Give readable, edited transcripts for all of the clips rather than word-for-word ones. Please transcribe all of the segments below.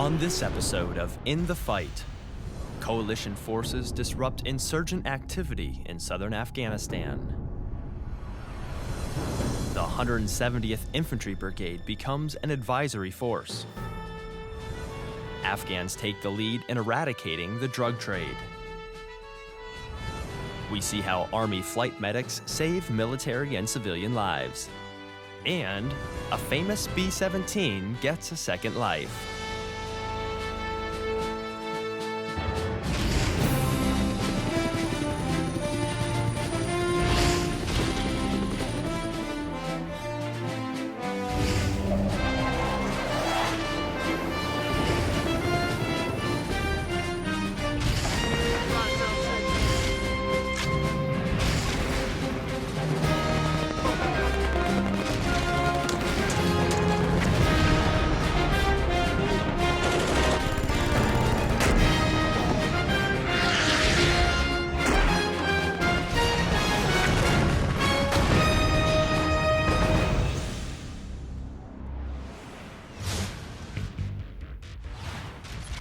On this episode of In the Fight, coalition forces disrupt insurgent activity in southern Afghanistan. The 170th Infantry Brigade becomes an advisory force. Afghans take the lead in eradicating the drug trade. We see how Army flight medics save military and civilian lives. And a famous B-17 gets a second life.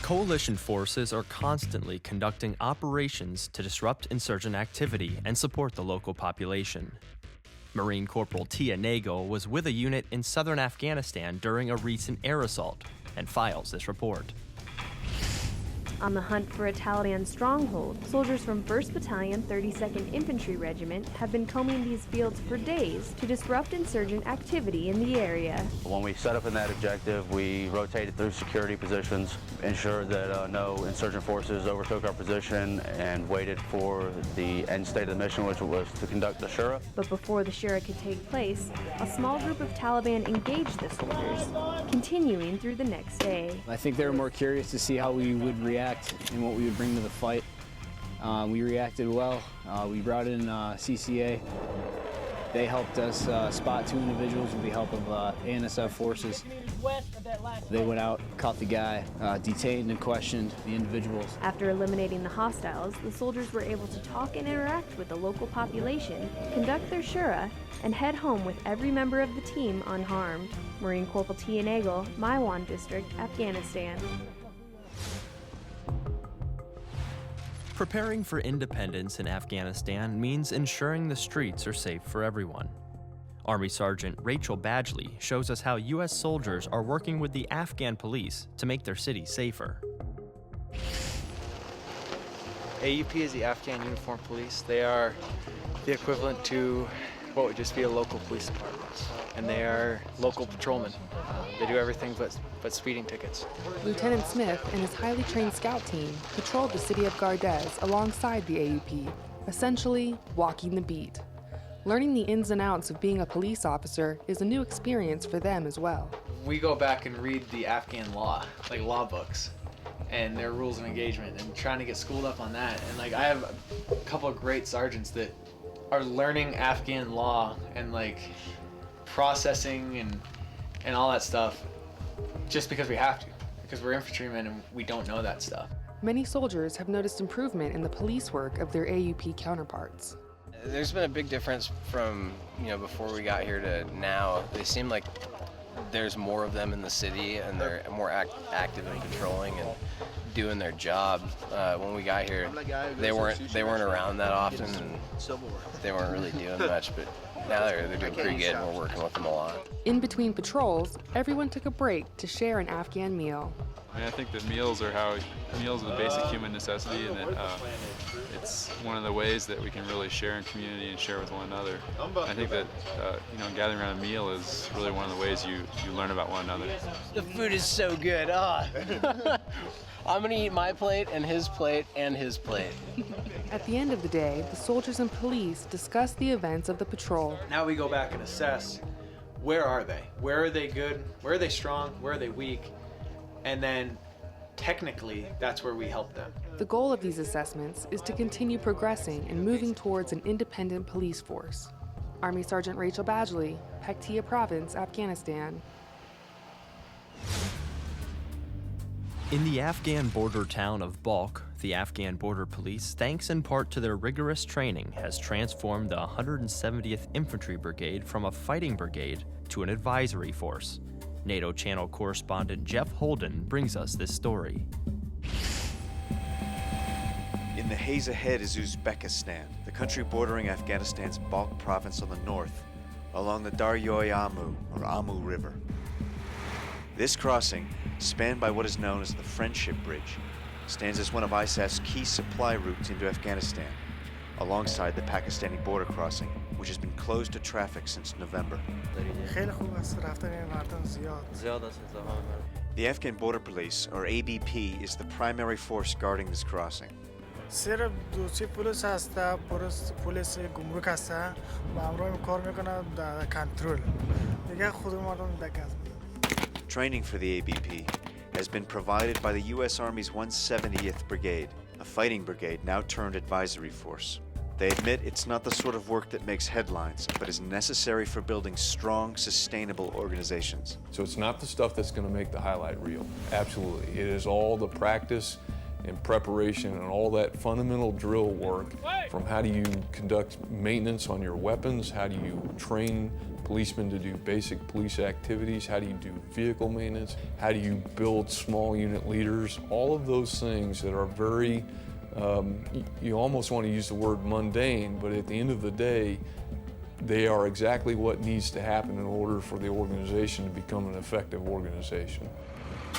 Coalition forces are constantly conducting operations to disrupt insurgent activity and support the local population. Marine Corporal Tia Nagel was with a unit in southern Afghanistan during a recent air assault and files this report. On the hunt for a Taliban stronghold, soldiers from 1st Battalion, 32nd Infantry Regiment have been combing these fields for days to disrupt insurgent activity in the area. When we set up in that objective, we rotated through security positions, ensured that no insurgent forces overtook our position, and waited for the end state of the mission, which was to conduct the Shura. But before the Shura could take place, a small group of Taliban engaged the soldiers, continuing through the next day. I think they were more curious to see how we would react and what we would bring to the fight. We reacted well. We brought in CCA. They helped us spot two individuals with the help of ANSF forces. They went out, caught the guy, detained and questioned the individuals. After eliminating the hostiles, the soldiers were able to talk and interact with the local population, conduct their Shura, and head home with every member of the team unharmed. Marine Corporal Tia Nagel, Maiwan District, Afghanistan. Preparing for independence in Afghanistan means ensuring the streets are safe for everyone. Army Sergeant Rachel Badgley shows us how U.S. soldiers are working with the Afghan police to make their cities safer. AUP is the Afghan Uniformed Police. They are the equivalent to what would just be a local police department. And they are local patrolmen. They do everything but speeding tickets. Lieutenant Smith and his highly trained scout team patrolled the city of Gardez alongside the AUP, essentially walking the beat. Learning the ins and outs of being a police officer is a new experience for them as well. We go back and read the Afghan law, like law books, and their rules of engagement, and trying to get schooled up on that. And I have a couple of great sergeants that are learning Afghan law and processing and all that stuff just because we have to, because we're infantrymen and we don't know that stuff. Many soldiers have noticed improvement in the police work of their AUP counterparts. There's been a big difference from, before we got here to now. They seem like there's more of them in the city and they're more active in patrolling and doing their job. When we got here, they weren't around that often and they weren't really doing much, but now they're doing pretty good and we're working with them a lot. In between patrols, everyone took a break to share an Afghan meal. I think that meals are the basic human necessity, and that it's one of the ways that we can really share in community and share with one another. I think that gathering around a meal is really one of the ways you learn about one another. The food is so good. I'm gonna eat my plate and his plate and his plate. At the end of the day, the soldiers and police discussed the events of the patrol. Now we go back and assess, where are they? Where are they good? Where are they strong? Where are they weak? And then technically, that's where we help them. The goal of these assessments is to continue progressing and moving towards an independent police force. Army Sergeant Rachel Badgley, Paktia Province, Afghanistan. In the Afghan border town of Balkh, the Afghan Border Police, thanks in part to their rigorous training, has transformed the 170th Infantry Brigade from a fighting brigade to an advisory force. NATO Channel correspondent Jeff Holden brings us this story. In the haze ahead is Uzbekistan, the country bordering Afghanistan's Balkh province on the north, along the Daryoy-Amu, or Amu River. This crossing, spanned by what is known as the Friendship Bridge, stands as one of ISAF's key supply routes into Afghanistan, alongside the Pakistani border crossing, which has been closed to traffic since November. The Afghan Border Police, or ABP, is the primary force guarding this crossing. صرف دوستی پلیس هسته پلیس گمرک هسته و همراه کار میکنه در کنترل دیگه خود مردم دکاز. Training for the ABP has been provided by the U.S. Army's 170th Brigade, a fighting brigade now turned advisory force. They admit it's not the sort of work that makes headlines, but is necessary for building strong, sustainable organizations. So it's not the stuff that's going to make the highlight reel. Absolutely. It is all the practice and preparation and all that fundamental drill work, from how do you conduct maintenance on your weapons, how do you train policemen to do basic police activities, how do you do vehicle maintenance, how do you build small unit leaders, all of those things that are very, you almost want to use the word mundane, but at the end of the day, they are exactly what needs to happen in order for the organization to become an effective organization.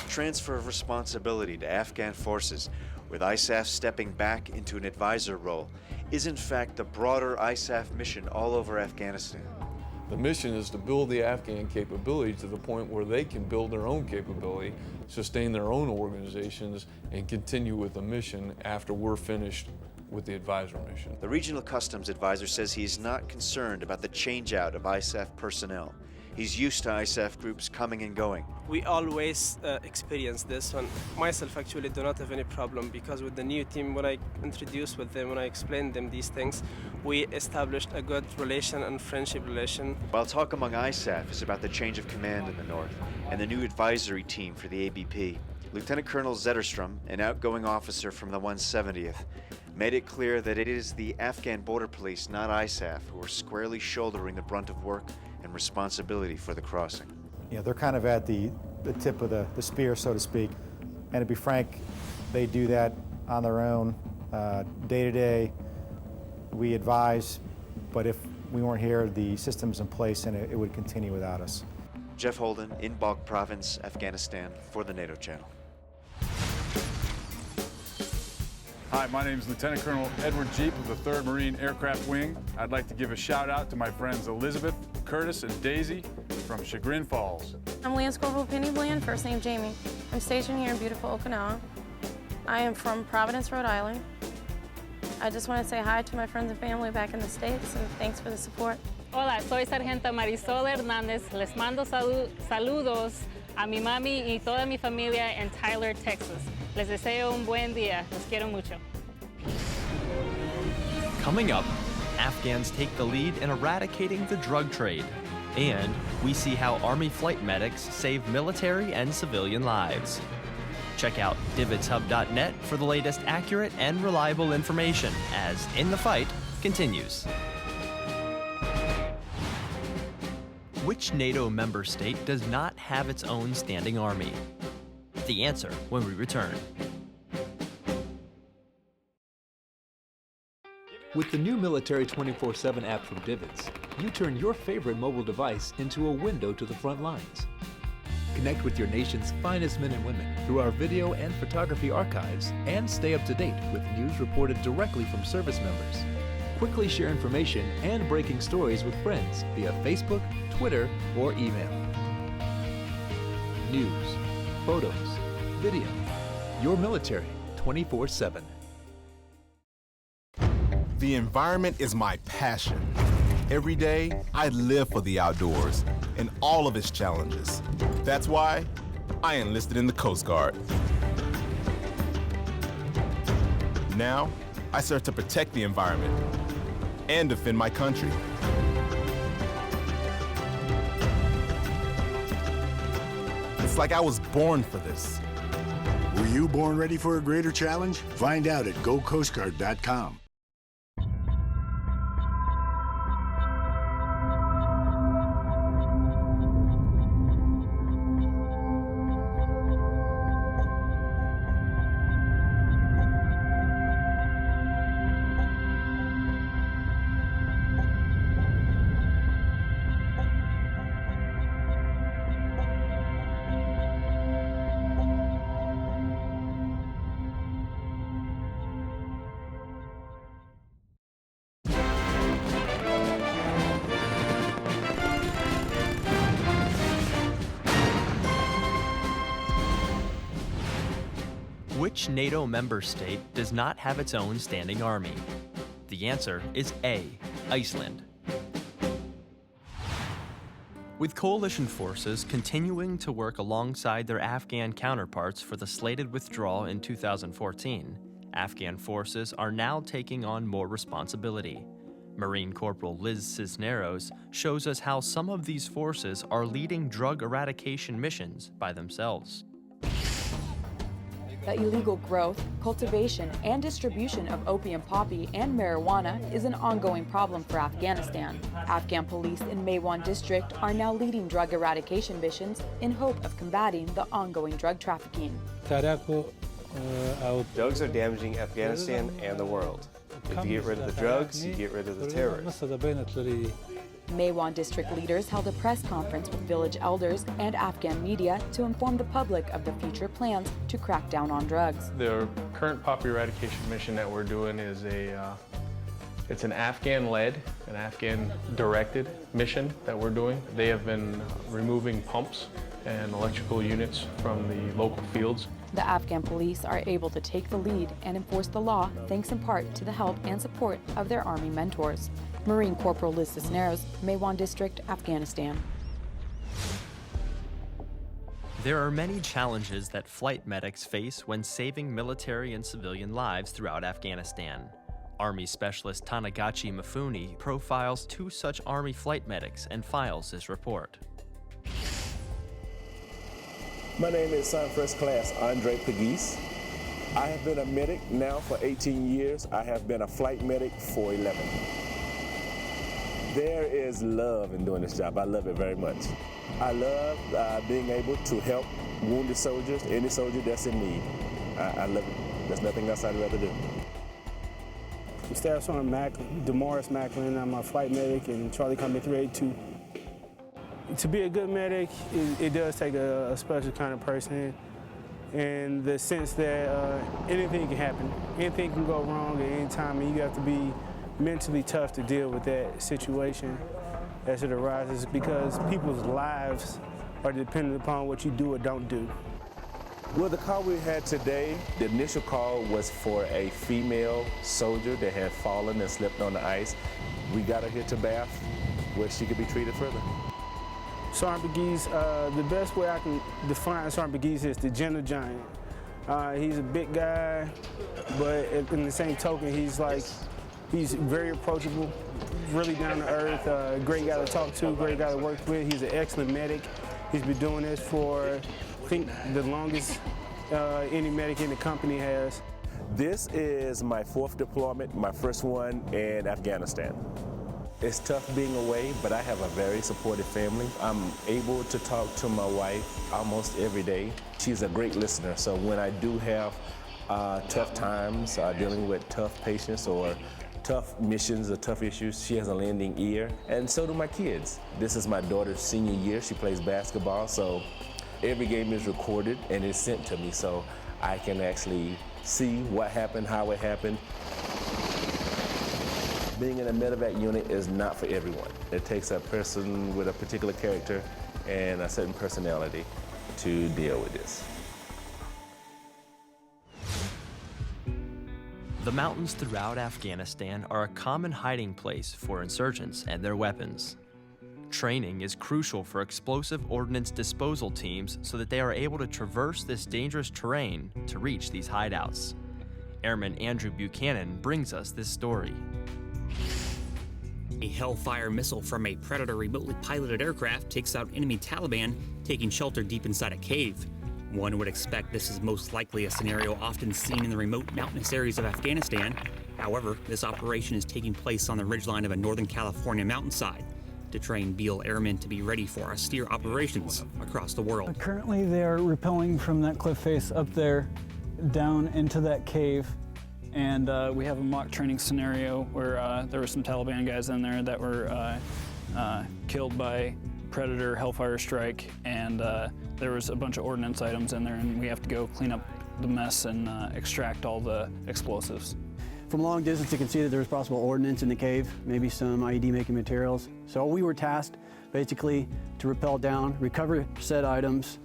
Transfer of responsibility to Afghan forces, with ISAF stepping back into an advisor role, is in fact the broader ISAF mission all over Afghanistan. The mission is to build the Afghan capability to the point where they can build their own capability, sustain their own organizations, and continue with the mission after we're finished with the advisor mission. The regional customs advisor says he is not concerned about the change-out of ISAF personnel. He's used to ISAF groups coming and going. We always experience this one. Myself actually do not have any problem, because with the new team, when I introduced with them, when I explained them these things, we established a good relation and friendship relation. While talk among ISAF is about the change of command in the north and the new advisory team for the ABP, Lieutenant Colonel Zetterstrom, an outgoing officer from the 170th, made it clear that it is the Afghan Border Police, not ISAF, who are squarely shouldering the brunt of work and responsibility for the crossing. You know, they're kind of at the tip of the spear, so to speak. And to be frank, they do that on their own, day to day. We advise, but if we weren't here, the system's in place and it would continue without us. Jeff Holden, in Balkh Province, Afghanistan, for the NATO Channel. Hi, my name is Lieutenant Colonel Edward Jeep of the 3rd Marine Aircraft Wing. I'd like to give a shout out to my friends Elizabeth, Curtis, and Daisy from Chagrin Falls. I'm Lance Corporal Penny Bland, first name Jamie. I'm stationed here in beautiful Okinawa. I am from Providence, Rhode Island. I just want to say hi to my friends and family back in the States, and thanks for the support. Hola, soy Sargento Marisol Hernández. Les mando saludos a mi mami y toda mi familia en Tyler, Texas. Les deseo un buen día. Los quiero mucho. Coming up, Afghans take the lead in eradicating the drug trade. And we see how Army flight medics save military and civilian lives. Check out dvidshub.net for the latest accurate and reliable information as In the Fight continues. Which NATO member state does not have its own standing army? The answer when we return. With the new Military 24/7 app from Divots, you turn your favorite mobile device into a window to the front lines. Connect with your nation's finest men and women through our video and photography archives, and stay up to date with news reported directly from service members. Quickly share information and breaking stories with friends via Facebook, Twitter, or email. News, photos, video. Your military 24/7. The environment is my passion. Every day, I live for the outdoors and all of its challenges. That's why I enlisted in the Coast Guard. Now, I serve to protect the environment and defend my country. It's like I was born for this. Were you born ready for a greater challenge? Find out at gocoastguard.com. Which NATO member state does not have its own standing army? The answer is A, Iceland. With coalition forces continuing to work alongside their Afghan counterparts for the slated withdrawal in 2014, Afghan forces are now taking on more responsibility. Marine Corporal Liz Cisneros shows us how some of these forces are leading drug eradication missions by themselves. The illegal growth, cultivation, and distribution of opium poppy and marijuana is an ongoing problem for Afghanistan. Afghan police in Maywan district are now leading drug eradication missions in hope of combating the ongoing drug trafficking. Drugs are damaging Afghanistan and the world. If you get rid of the drugs, you get rid of the terrorists. Maywan district leaders held a press conference with village elders and Afghan media to inform the public of the future plans to crack down on drugs. The current poppy eradication mission that we're doing is it's an Afghan-led, an Afghan-directed mission that we're doing. They have been removing pumps and electrical units from the local fields. The Afghan police are able to take the lead and enforce the law thanks in part to the help and support of their Army mentors. Marine Corporal Liz Cisneros, Maywan District, Afghanistan. There are many challenges that flight medics face when saving military and civilian lives throughout Afghanistan. Army Specialist Tanagachi Mifune profiles 2 such Army flight medics and files his report. My name is Sergeant First Class Andre Pagis. I have been a medic now for 18 years. I have been a flight medic for 11. There is love in doing this job. I love it very much. I love being able to help wounded soldiers, any soldier that's in need. I love it. There's nothing else I'd rather do. I'm Staff Sergeant Demaris Macklin. I'm a flight medic in Charlie Company 382. To be a good medic, it does take a special kind of person, in the sense that anything can happen. Anything can go wrong at any time, and you have to be mentally tough to deal with that situation as it arises, because people's lives are dependent upon what you do or don't do. Well, the call we had today, the initial call was for a female soldier that had fallen and slipped on the ice. We got her here to Bath, where she could be treated further. Sergeant Pagis, the best way I can define Sergeant Pagis is the gentle giant. He's a big guy, but in the same token, he's very approachable, really down to earth, great guy to talk to, great guy to work with. He's an excellent medic. He's been doing this for, I think, the longest any medic in the company has. This is my 4th deployment, my first one in Afghanistan. It's tough being away, but I have a very supportive family. I'm able to talk to my wife almost every day. She's a great listener, so when I do have tough times, dealing with tough patients or tough missions or tough issues, she has a lending ear, and so do my kids. This is my daughter's senior year. She plays basketball, so every game is recorded and is sent to me, so I can actually see what happened, how it happened. Being in a medevac unit is not for everyone. It takes a person with a particular character and a certain personality to deal with this. The mountains throughout Afghanistan are a common hiding place for insurgents and their weapons. Training is crucial for explosive ordnance disposal teams so that they are able to traverse this dangerous terrain to reach these hideouts. Airman Andrew Buchanan brings us this story. A Hellfire missile from a Predator remotely piloted aircraft takes out enemy Taliban taking shelter deep inside a cave. One would expect this is most likely a scenario often seen in the remote mountainous areas of Afghanistan. However, this operation is taking place on the ridgeline of a Northern California mountainside to train Beale airmen to be ready for austere operations across the world. Currently, they are rappelling from that cliff face up there down into that cave. And we have a mock training scenario where there were some Taliban guys in there that were killed by Predator Hellfire strike, and there was a bunch of ordnance items in there, and we have to go clean up the mess and extract all the explosives. From long distance, you can see that there was possible ordnance in the cave, maybe some IED-making materials. So we were tasked, basically, to rappel down, recover said items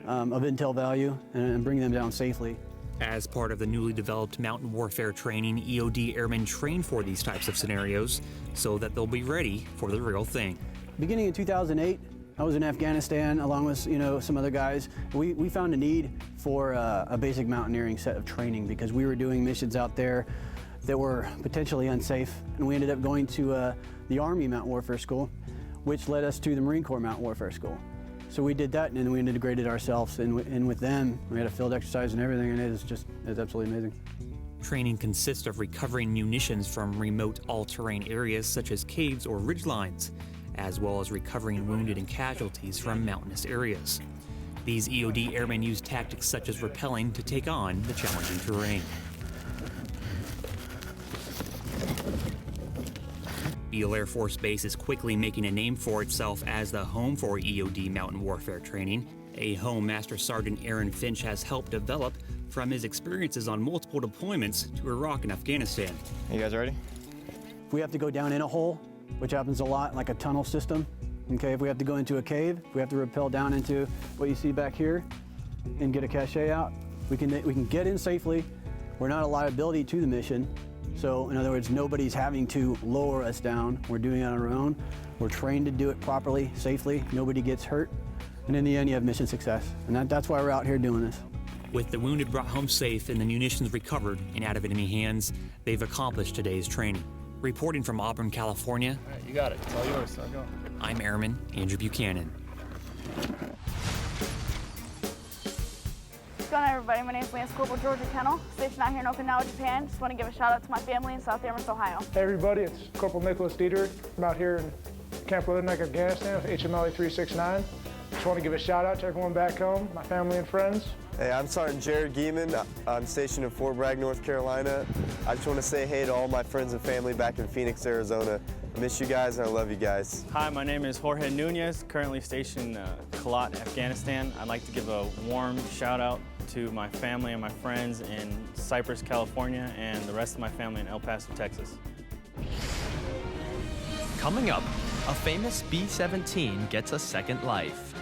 of intel value, and bring them down safely. As part of the newly developed mountain warfare training, EOD airmen train for these types of scenarios so that they'll be ready for the real thing. Beginning in 2008, I was in Afghanistan along with some other guys. We found a need for a basic mountaineering set of training because we were doing missions out there that were potentially unsafe, and we ended up going to the Army Mountain Warfare School, which led us to the Marine Corps Mountain Warfare School. So we did that, and then we integrated ourselves, and with them, we had a field exercise and everything, and it's absolutely amazing. Training consists of recovering munitions from remote all-terrain areas such as caves or ridgelines, as well as recovering wounded and casualties from mountainous areas. These EOD airmen use tactics such as rappelling to take on the challenging terrain. Beale Air Force Base is quickly making a name for itself as the home for EOD mountain warfare training, a home Master Sergeant Aaron Finch has helped develop from his experiences on multiple deployments to Iraq and Afghanistan. You guys ready? If we have to go down in a hole, which happens a lot, like a tunnel system, okay, if we have to go into a cave, if we have to rappel down into what you see back here and get a cache out, we can get in safely. We're not a liability to the mission. So in other words, nobody's having to lower us down. We're doing it on our own. We're trained to do it properly, safely. Nobody gets hurt. And in the end, you have mission success. And that's why we're out here doing this. With the wounded brought home safe and the munitions recovered and out of enemy hands, they've accomplished today's training. Reporting from Auburn, California. All right, you got it. It's all yours. Start going. I'm Airman Andrew Buchanan. What's going on, everybody? My name is Lance Corporal Georgia Kennel, stationed out here in Okinawa, Japan. Just want to give a shout out to my family in South Amherst, Ohio. Hey everybody, it's Corporal Nicholas Dieter. I'm out here in Camp Leatherneck, Afghanistan with HMLA 369. Just want to give a shout out to everyone back home, my family and friends. Hey, I'm Sergeant Jared Geeman. I'm stationed in Fort Bragg, North Carolina. I just want to say hey to all my friends and family back in Phoenix, Arizona. I miss you guys and I love you guys. Hi, my name is Jorge Nunez, currently stationed in Kalat, Afghanistan. I'd like to give a warm shout out to my family and my friends in Cypress, California, and the rest of my family in El Paso, Texas. Coming up, a famous B-17 gets a second life.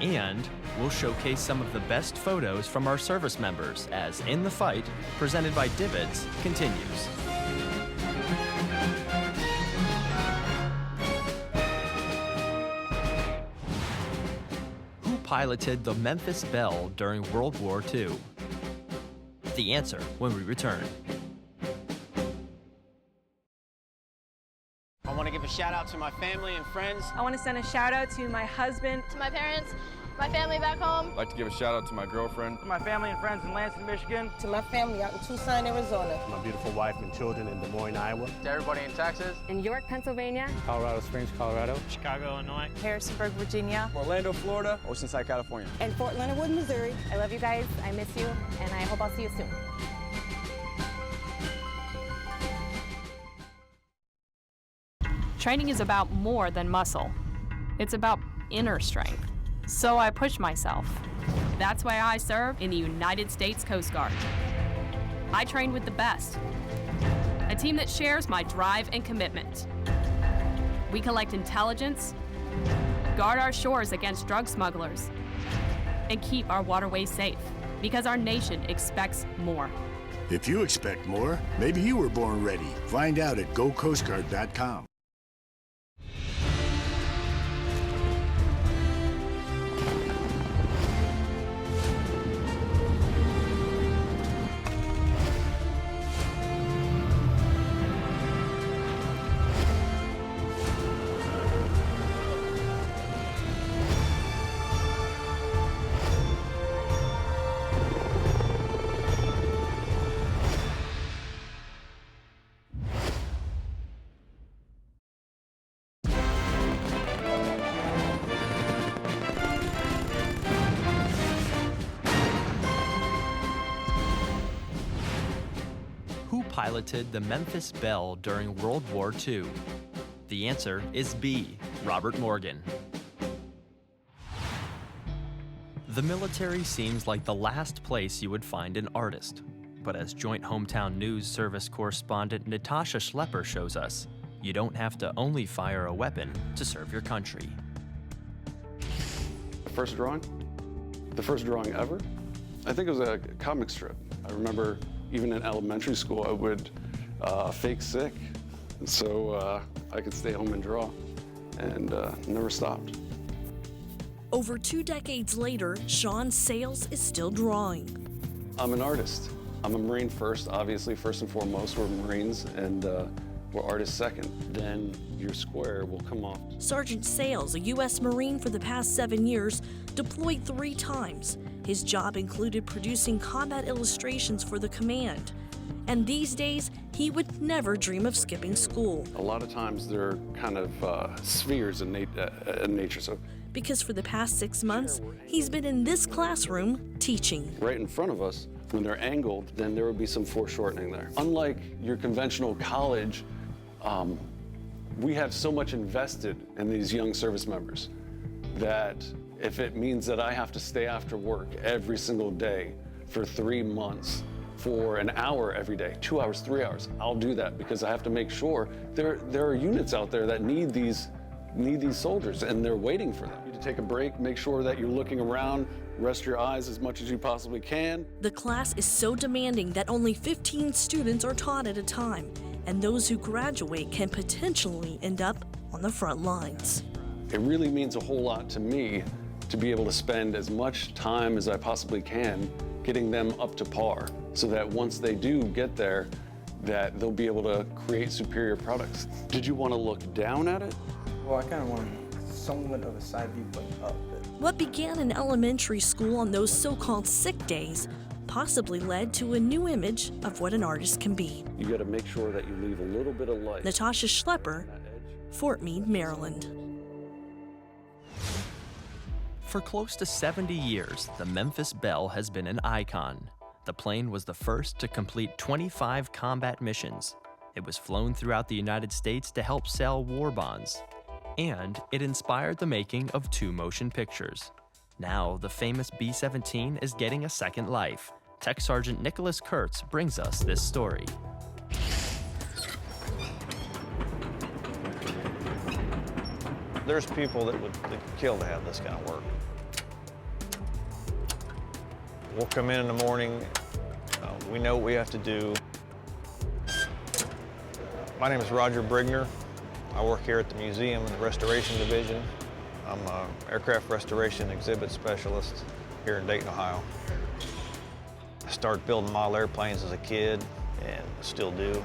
And we'll showcase some of the best photos from our service members as In the Fight, presented by Divots, continues. Who piloted the Memphis Belle during World War II? The answer when we return. I want to give a shout out to my family and friends. I want to send a shout out to my husband, to my parents, my family back home. I'd like to give a shout out to my girlfriend. To my family and friends in Lansing, Michigan. To my family out in Tucson, Arizona. To my beautiful wife and children in Des Moines, Iowa. To everybody in Texas. In York, Pennsylvania. Colorado Springs, Colorado. Chicago, Illinois. Harrisonburg, Virginia. Orlando, Florida. Oceanside, California. And Fort Leonard Wood, Missouri. I love you guys, I miss you, and I hope I'll see you soon. Training is about more than muscle. It's about inner strength. So I push myself. That's why I serve in the United States Coast Guard. I train with the best, a team that shares my drive and commitment. We collect intelligence, guard our shores against drug smugglers, and keep our waterways safe, because our nation expects more. If you expect more, maybe you were born ready. Find out at GoCoastGuard.com. Piloted the Memphis Belle during World War II? The answer is B, Robert Morgan. The military seems like the last place you would find an artist. But as Joint Hometown News Service correspondent Natasha Schlepper shows us, you don't have to only fire a weapon to serve your country. The first drawing ever, I think it was a comic strip. I remember even in elementary school, I would fake sick so I could stay home and draw, and never stopped. Over 2 decades later, Sean's sales is still drawing. I'm an artist. I'm a Marine first, obviously, first and foremost. We're Marines, and we're artists second. Then your square will come off. Sergeant Sales, a U.S. Marine for the past 7 years, deployed 3 times. His job included producing combat illustrations for the command. And these days, he would never dream of skipping school. A lot of times they're kind of spheres in nature. So because for the past 6 months, he's been in this classroom teaching. Right in front of us, when they're angled, then there would be some foreshortening there. Unlike your conventional college, we have so much invested in these young service members that if it means that I have to stay after work every single day for 3 months, for an hour every day, 2 hours, 3 hours, I'll do that because I have to make sure there are units out there that need these soldiers, and they're waiting for them. You need to take a break, make sure that you're looking around, rest your eyes as much as you possibly can. The class is so demanding that only 15 students are taught at a time, and those who graduate can potentially end up on the front lines. It really means a whole lot to me to be able to spend as much time as I possibly can getting them up to par, so that once they do get there, that they'll be able to create superior products. Did you want to look down at it? Well, I kind of want somewhat of a side view, but up. What began in elementary school on those so-called sick days possibly led to a new image of what an artist can be. You got to make sure that you leave a little bit of light. Natasha Schlepper, Fort Meade, Maryland. For close to 70 years, the Memphis Belle has been an icon. The plane was the first to complete 25 combat missions. It was flown throughout the United States to help sell war bonds. And it inspired the making of 2 motion pictures. Now, the famous B-17 is getting a second life. Tech Sergeant Nicholas Kurtz brings us this story. There's people that would kill to have this kind of work. We'll come in the morning, we know what we have to do. My name is Roger Brickner. I work here at the museum in the Restoration Division. I'm an aircraft restoration exhibit specialist here in Dayton, Ohio. I started building model airplanes as a kid and still do.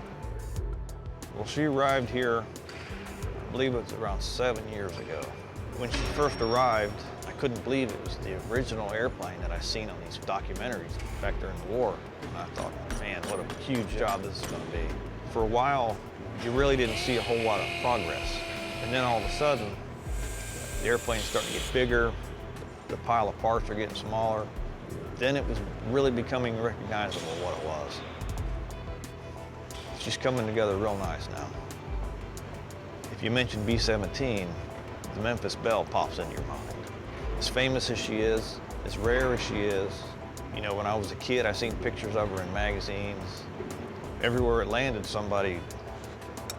Well, she arrived here, I believe it was around 7 years ago. When she first arrived, I couldn't believe it was the original airplane that I seen on these documentaries back during the war. And I thought, man, what a huge job this is going to be. For a while, you really didn't see a whole lot of progress. And then all of a sudden, the airplane's starting to get bigger, the pile of parts are getting smaller. Then it was really becoming recognizable what it was. It's just coming together real nice now. If you mention B-17, the Memphis Belle pops into your mind. As famous as she is, as rare as she is, you know, when I was a kid, I seen pictures of her in magazines. Everywhere it landed, somebody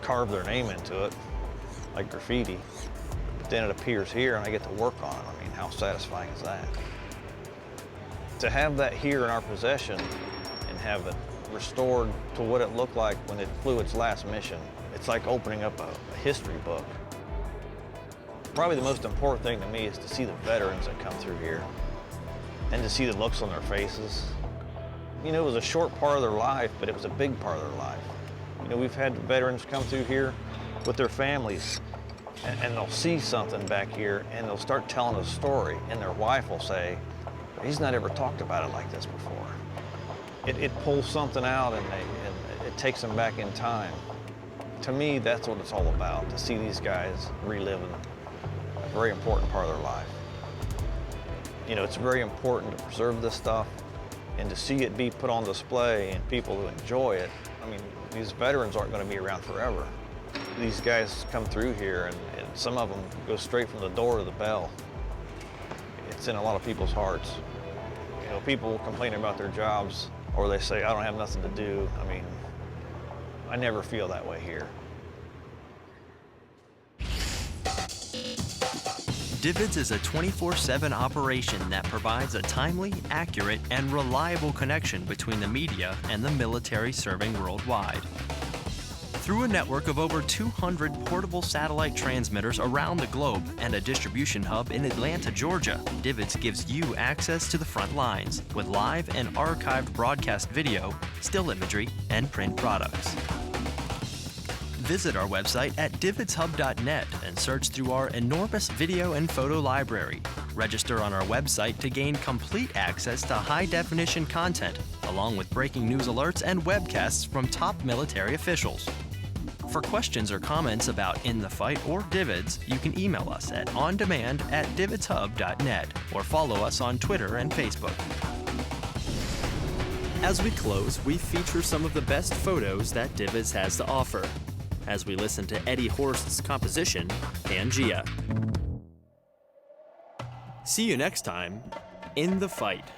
carved their name into it, like graffiti. But then it appears here and I get to work on it. I mean, how satisfying is that? To have that here in our possession and have it restored to what it looked like when it flew its last mission, it's like opening up a history book. Probably the most important thing to me is to see the veterans that come through here and to see the looks on their faces. You know, it was a short part of their life, but it was a big part of their life. You know, we've had veterans come through here with their families and they'll see something back here and they'll start telling a story and their wife will say, he's not ever talked about it like this before. It pulls something out and it takes them back in time. To me, that's what it's all about, to see these guys reliving a very important part of their life. You know, it's very important to preserve this stuff and to see it be put on display and people who enjoy it. I mean, these veterans aren't going to be around forever. These guys come through here and some of them go straight from the door to the bell. It's in a lot of people's hearts. You know, people complain about their jobs or they say, I don't have nothing to do. I mean, I never feel that way here. Divids is a 24/7 operation that provides a timely, accurate, and reliable connection between the media and the military serving worldwide. Through a network of over 200 portable satellite transmitters around the globe and a distribution hub in Atlanta, Georgia, Divids gives you access to the front lines with live and archived broadcast video, still imagery, and print products. Visit our website at dvidshub.net and search through our enormous video and photo library. Register on our website to gain complete access to high-definition content, along with breaking news alerts and webcasts from top military officials. For questions or comments about In the Fight or Divids, you can email us at ondemand@dvidshub.net or follow us on Twitter and Facebook. As we close, we feature some of the best photos that Divids has to offer, as we listen to Eddie Horst's composition, Pangea. See you next time, In the Fight.